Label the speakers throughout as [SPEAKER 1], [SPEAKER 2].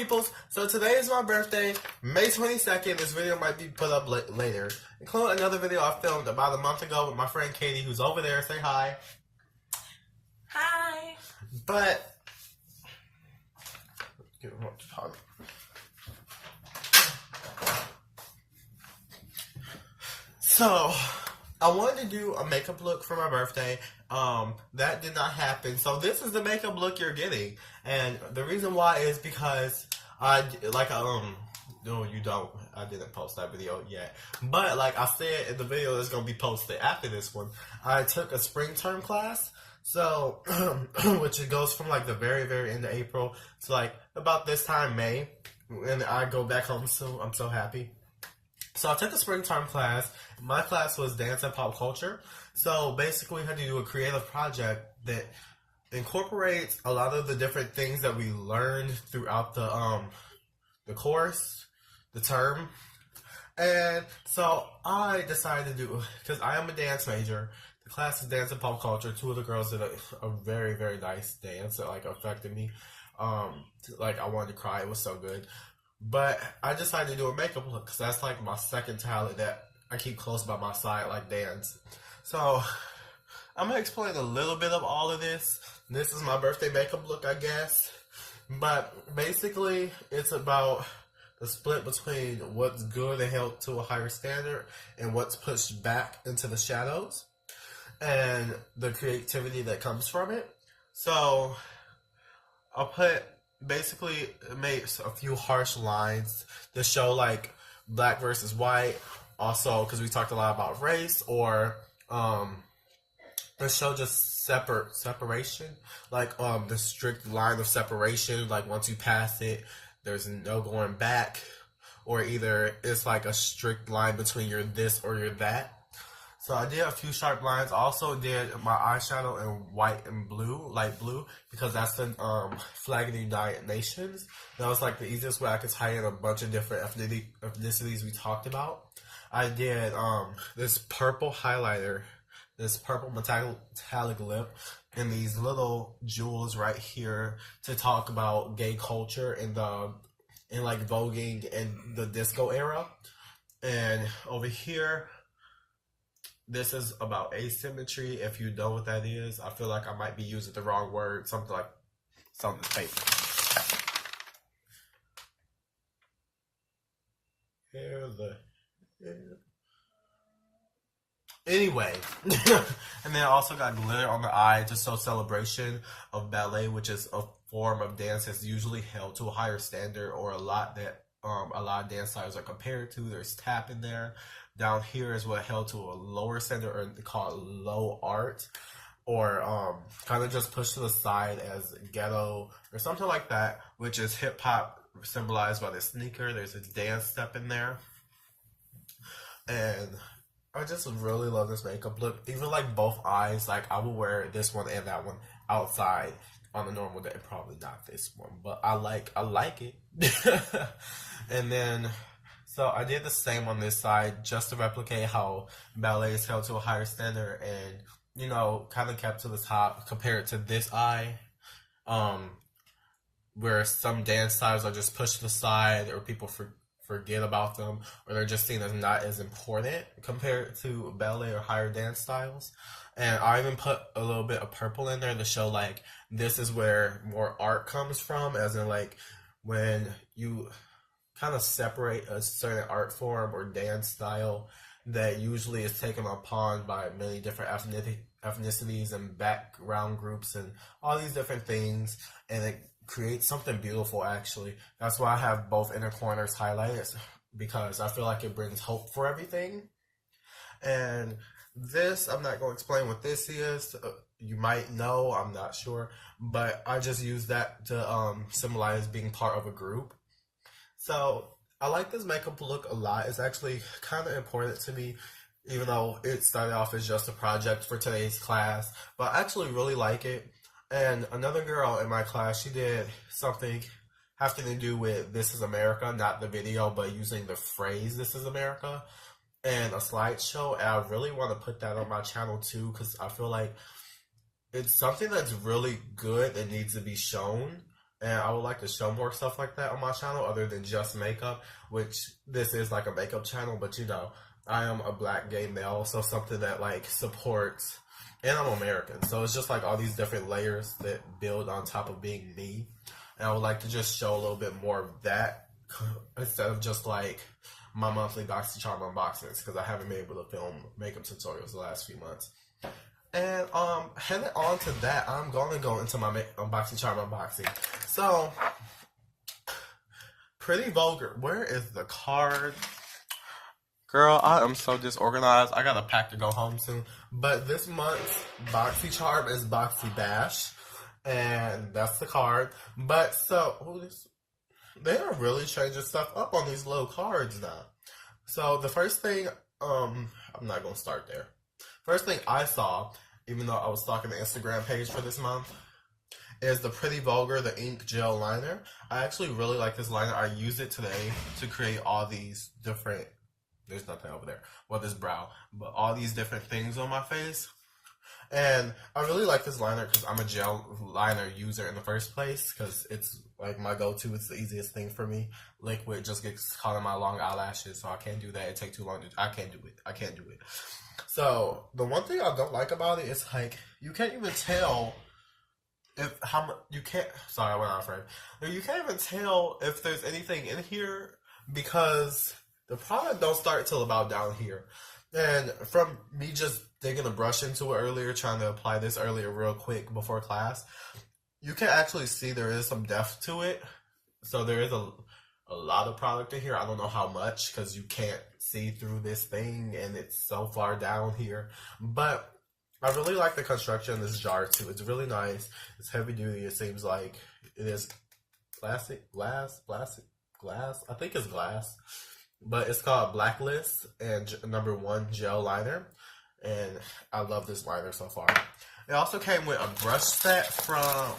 [SPEAKER 1] peoples? So today is my birthday, May 22nd. This video might be put up later. Include another video I filmed about a month ago with my friend Katie, who's over there. Say hi.
[SPEAKER 2] Hi.
[SPEAKER 1] But so I wanted to do a makeup look for my birthday. That did not happen. So this is the makeup look you're getting. And the reason why is because no, you don't. I didn't post that video yet. But like I said in the video that's going to be posted after this one, I took a spring term class. So, which it goes from like the very, very end of April to like about this time, May. And I go back home, so I'm so happy. So I took a spring term class. My class was dance and pop culture. So basically we had to do a creative project that incorporates a lot of the different things that we learned throughout the course, the term. And so I decided to do, because I am a dance major, the class is dance and pop culture. Two of the girls did a very, very nice dance that like affected me. Like I wanted to cry. It was so good. But I decided to do a makeup look because that's like my second talent that I keep close by my side, like dance. So I'm going to explain a little bit of all of this. This is my birthday makeup look, I guess. But basically, it's about the split between what's good and held to a higher standard and what's pushed back into the shadows and the creativity that comes from it. So I'll basically made a few harsh lines to show like black versus white. Also, because we talked a lot about race, or to show just separation, like the strict line of separation. Like once you pass it, there's no going back, or either it's like a strict line between you're this or you're that. So I did a few sharp lines. Also did my eyeshadow in white and blue, light blue, because that's the flag of the United Nations. That was like the easiest way I could tie in a bunch of different ethnicities we talked about. I did this purple highlighter, this purple metallic lip, and these little jewels right here to talk about gay culture in like voguing and the disco era. And over here, this is about asymmetry. If you know what that is, I feel like I might be using the wrong word. Something fake. Anyway, and then I also got glitter on the eye to show celebration of ballet, which is a form of dance that's usually held to a higher standard, or a lot of dance styles are compared to. There's tap in there. Down here is what held to a lower standard, or called low art, or kind of just pushed to the side as ghetto or something like that, which is hip hop symbolized by the sneaker. There's a dance step in there, and I just really love this makeup look. Even like both eyes, like I will wear this one and that one outside on a normal day. Probably not this one, but I like it. And then, so I did the same on this side just to replicate how ballet is held to a higher standard, and you know, kind of kept to the top compared to this eye, where some dance styles are just pushed to the side, or people forget about them, or they're just seen as not as important compared to ballet or higher dance styles. And I even put a little bit of purple in there to show like this is where more art comes from, as in like when you kind of separate a certain art form or dance style that usually is taken upon by many different ethnicities and background groups and all these different things, and it creates something beautiful. Actually, that's why I have both inner corners highlighted, because I feel like it brings hope for everything. And this, I'm not going to explain what this is. You might know, I'm not sure, but I just use that to symbolize being part of a group. So I like this makeup look a lot. It's actually kind of important to me, even though it started off as just a project for today's class, but I actually really like it. And another girl in my class, she did something having to do with This Is America, not the video, but using the phrase This Is America, and a slideshow. And I really want to put that on my channel too, because I feel like it's something that's really good that needs to be shown. and I would like to show more stuff like that on my channel other than just makeup, which this is like a makeup channel, but you know, I am a black gay male, so something that like supports, and I'm American, so it's just like all these different layers that build on top of being me, and I would like to just show a little bit more of that instead of just like my monthly BoxyCharm unboxings, because I haven't been able to film makeup tutorials the last few months. And heading on to that, I'm gonna go into my BoxyCharm unboxing. So, Pretty Vulgar. Where is the card? Girl, I am so disorganized. I got a pack to go home soon. But this month's BoxyCharm is Boxy Bash, and that's the card. But so, they are really changing stuff up on these little cards now. So the first thing, I'm not gonna start there. First thing I saw, even though I was stalking the Instagram page for this month, is the Pretty Vulgar, the ink gel liner. I actually really like this liner. I used it today to create all these different, there's nothing over there, well, this brow, but all these different things on my face. And I really like this liner because I'm a gel liner user in the first place, because it's like my go-to. It's the easiest thing for me. Liquid just gets caught in my long eyelashes, so I can't do that. It takes too long to, I can't do it. So the one thing I don't like about it is like you can't even tell if how much you can't. Sorry, I went out of frame. You can't even tell if there's anything in here because the product don't start till about down here. And from me just digging a brush into it earlier, trying to apply this earlier real quick before class, you can actually see there is some depth to it. So there is a lot of product in here. I don't know how much because you can't see through this thing and it's so far down here. But I really like the construction of this jar too. It's really nice. It's heavy duty. It seems like it is plastic, glass. I think it's glass. But it's called Blacklist and #1 gel liner. And I love this liner so far. It also came with a brush set from,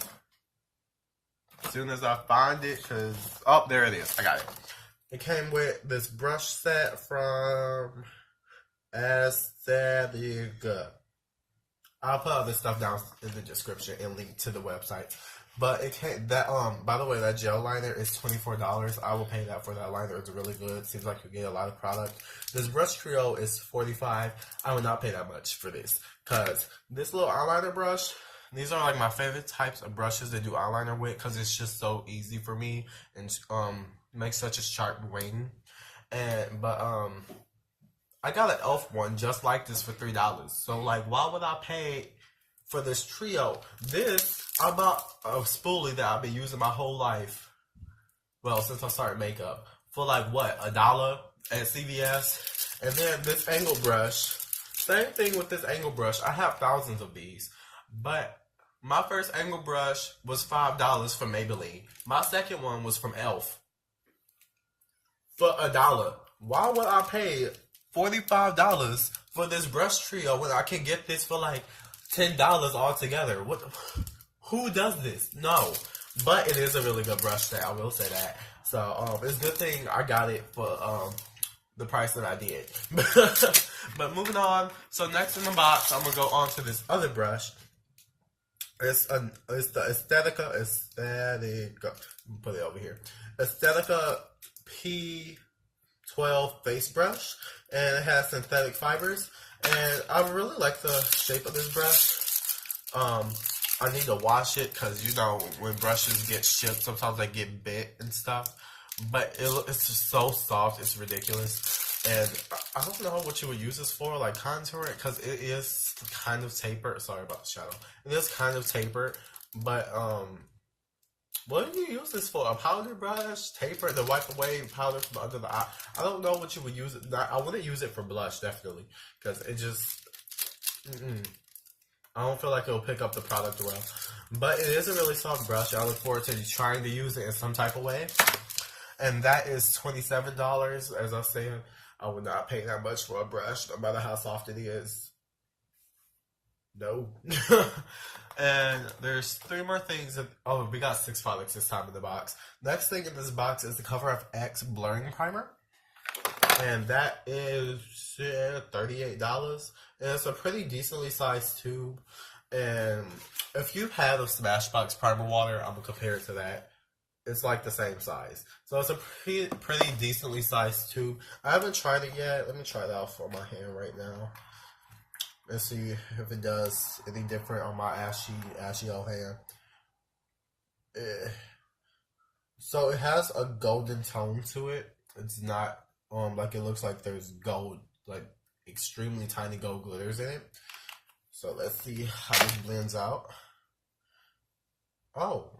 [SPEAKER 1] as soon as I find it, because, oh, there it is. I got it. It came with this brush set from Aesthetica. I'll put all this stuff down in the description and link to the website. But it can't, that, by the way, that gel liner is $24. I will pay that for that liner. It's really good. Seems like you get a lot of product. This brush trio is $45. I would not pay that much for this. Because this little eyeliner brush, these are like my favorite types of brushes to do eyeliner with. Because it's just so easy for me. And makes such a sharp wing. But I got an e.l.f. one just like this for $3. So like, why would I pay for this trio? This, I bought a spoolie that I've been using my whole life. Well, since I started makeup. For like, what, $1 at CVS? And then this angle brush. Same thing with this angle brush. I have thousands of these. But my first angle brush was $5 from Maybelline. My second one was from e.l.f. for $1. Why would I pay $45 for this brush trio when I can get this for like $10 altogether? What? Who does this? No. But it is a really good brush set, I will say that. So it's a good thing I got it for the price that I did. But moving on. So next in the box, I'm gonna go on to this other brush. It's the Aesthetica. Put it over here. Aesthetica P12 face brush, and it has synthetic fibers. And I really like the shape of this brush. I need to wash it because, you know, when brushes get shipped, sometimes they get bit and stuff. But it's just so soft, it's ridiculous. And I don't know what you would use this for, like contouring, because it is kind of tapered. Sorry about the shadow. It is kind of tapered, but what do you use this for? A powder brush? Taper to wipe away powder from under the eye? I don't know what you would use it. I wouldn't use it for blush, definitely, because it just, I don't feel like it'll pick up the product well. But it is a really soft brush. I look forward to trying to use it in some type of way. And that is $27. As I said, I would not pay that much for a brush, no matter how soft it is. No. And there's 3 more things. We got 6 products this time in the box. Next thing in this box is the Cover FX Blurring Primer. And that is $38. And it's a pretty decently sized tube. And if you have a Smashbox primer water, I'm going to compare it to that. it's like the same size. So it's a pretty decently sized tube. I haven't tried it yet. Let me try it out for my hand right now. Let's see if it does any different on my ashy old hand. Eh. So it has a golden tone to it. It's not like it looks like there's gold, like extremely tiny gold glitters in it. So let's see how this blends out. Oh.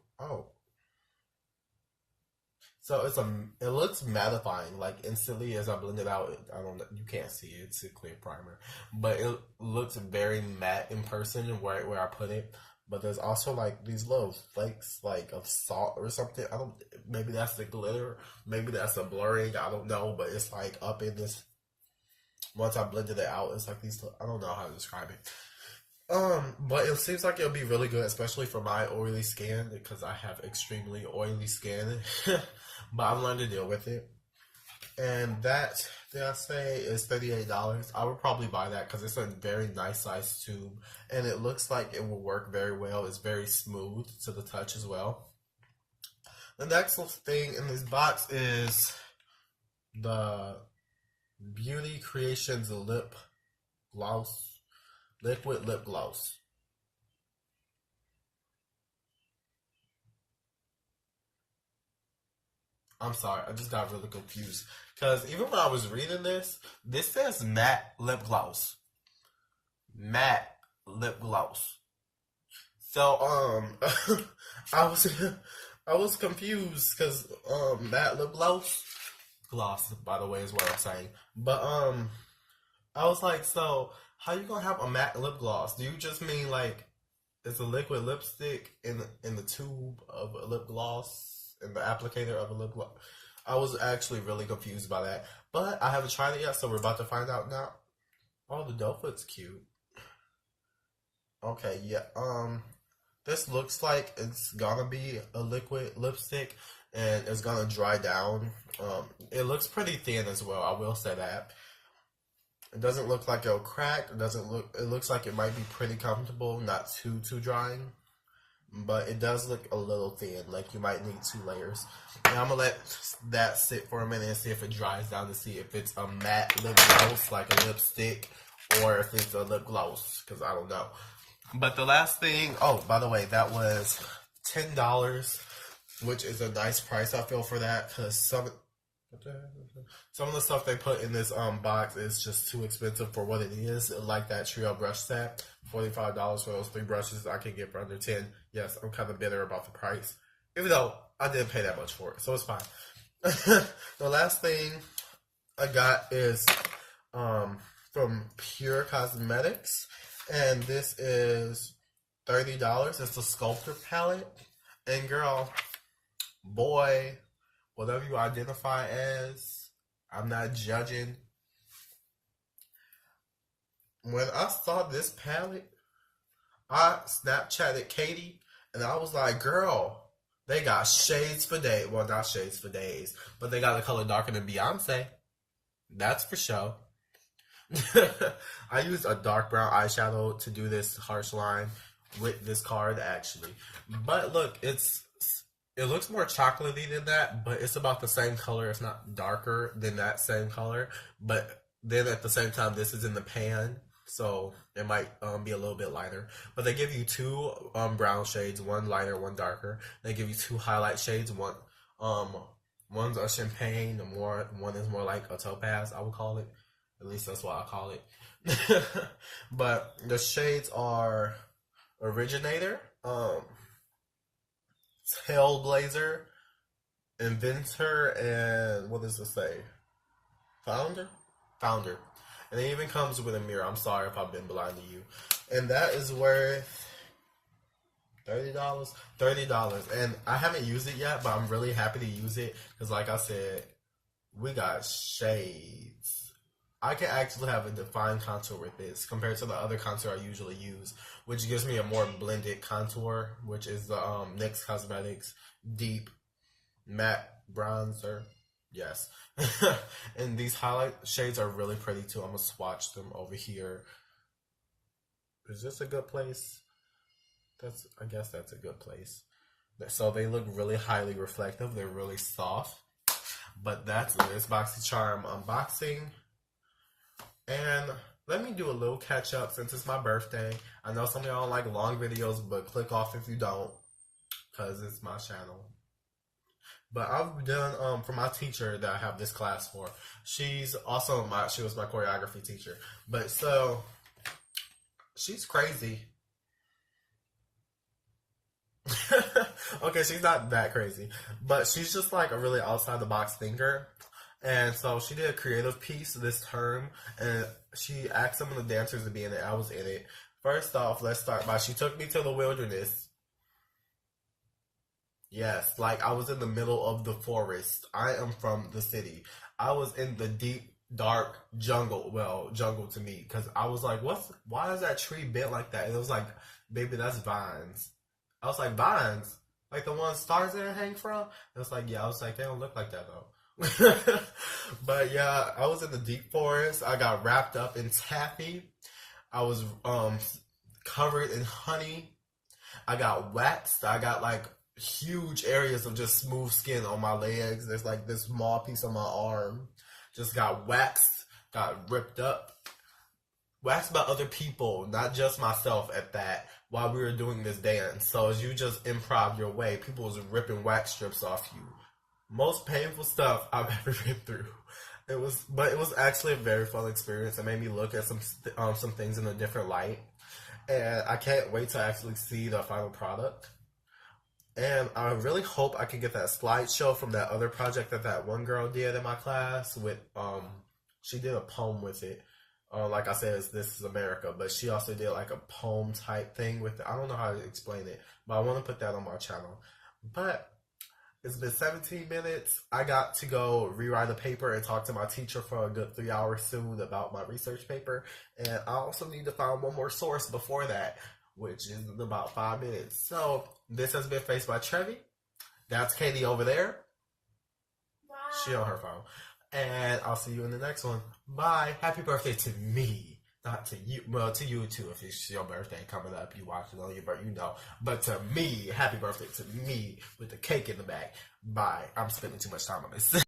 [SPEAKER 1] So it looks mattifying like instantly as I blend it out. I don't know, you can't see it. It's a clear primer, but it looks very matte in person where I put it. But there's also like these little flakes like of salt or something. I don't. Maybe that's the glitter. Maybe that's the blurring. I don't know. But it's like up in this. Once I blended it out, it's like these. I don't know how to describe it. But it seems like it'll be really good, especially for my oily skin because I have extremely oily skin. But I've learned to deal with it. And that, did I say, is $38. I would probably buy that because it's a very nice size tube. And it looks like it will work very well. It's very smooth to the touch as well. The next thing in this box is the Beauty Creations Lip Gloss. Liquid lip gloss. I'm sorry, I just got really confused. Because even when I was reading this says matte lip gloss. Matte lip gloss. So, I was I was confused because matte lip gloss, by the way, is what I'm saying. But I was like, so how you gonna have a matte lip gloss? Do you just mean like it's a liquid lipstick in the tube of a lip gloss in the applicator of a lip gloss? I was actually really confused by that, but I haven't tried it yet, so we're about to find out now. Oh, the doe foot's cute. Okay, yeah. This looks like it's gonna be a liquid lipstick, and it's gonna dry down. It looks pretty thin as well. I will say that. It doesn't look like it'll crack. It doesn't look. It looks like it might be pretty comfortable, not too drying, but it does look a little thin. Like you might need 2 layers. And I'm gonna let that sit for a minute and see if it dries down to see if it's a matte lip gloss like a lipstick or if it's a lip gloss because I don't know. But the last thing. Oh, by the way, that was $10, which is a nice price I feel for that because some of the stuff they put in this box is just too expensive for what it is. Like that trio brush set, $45 for those 3 brushes I can get for under 10. Yes, I'm kind of bitter about the price, even though I didn't pay that much for it, so it's fine. The last thing I got is from Pure Cosmetics, and this is $30. It's a sculptor palette, and girl, boy, whatever you identify as, I'm not judging. When I saw this palette, I Snapchatted Katie, and I was like, girl, they got shades for days. Well, not shades for days, but they got a color darker than Beyonce. That's for sure. I used a dark brown eyeshadow to do this harsh line with this card, actually. But look, it looks more chocolatey than that, but it's about the same color. It's not darker than that same color. But then at the same time, this is in the pan, so it might be a little bit lighter. But they give you 2 brown shades, one lighter, one darker. They give you 2 highlight shades. One's a champagne, one is more like a topaz, I would call it. At least that's what I call it. But the shades are Originator, Tailblazer, Inventor, and what does it say? Founder. And it even comes with a mirror. I'm sorry if I've been blind to you. And that is worth $30. $30. And I haven't used it yet, but I'm really happy to use it because, like I said, we got shades. I can actually have a defined contour with this compared to the other contour I usually use, which gives me a more blended contour, which is the NYX Cosmetics Deep Matte Bronzer. Yes. And these highlight shades are really pretty too. I'm going to swatch them over here. Is this a good place? I guess that's a good place. So they look really highly reflective. They're really soft. But that's it. It's BoxyCharm unboxing. And let me do a little catch up since it's my birthday. I know some of y'all don't like long videos, but click off if you don't, because it's my channel. But I've done, for my teacher that I have this class for, she's also she was my choreography teacher. But so, she's crazy. Okay, she's not that crazy, but she's just like a really outside the box thinker. And so she did a creative piece this term, and she asked some of the dancers to be in it. I was in it. First off, let's start by she took me to the wilderness. Yes, like I was in the middle of the forest. I am from the city. I was in the deep, dark jungle. Well, jungle to me, because I was like, why is that tree bent like that? And it was like, baby, that's vines. I was like, vines? Like the ones stars there hang from? It was like, yeah, I was like, they don't look like that though. But yeah, I was in the deep forest. I got wrapped up in taffy. I was covered in honey. I got waxed. I got like huge areas of just smooth skin on my legs. There's like this small piece on my arm. Just got waxed, got ripped up. Waxed by other people, not just myself at that, while we were doing this dance. So as you just improv your way, people was ripping wax strips off you. Most painful stuff I've ever been through. But it was actually a very fun experience. It made me look at some things in a different light. And I can't wait to actually see the final product. And I really hope I can get that slideshow from that other project that one girl did in my class with, she did a poem with it. Like I said, This is America, but she also did like a poem type thing with it. I don't know how to explain it, but I want to put that on my channel. But it's been 17 minutes. I got to go rewrite a paper and talk to my teacher for a good 3 hours soon about my research paper. And I also need to find one more source before that, which is in about 5 minutes. So this has been Faced by Trevi. That's Katie over there. Wow. She on her phone. And I'll see you in the next one. Bye. Happy birthday to me. Not to you. Well, to you too. If it's your birthday coming up, you watch it on your birthday, you know. But to me, happy birthday to me with the cake in the back. Bye. I'm spending too much time on this.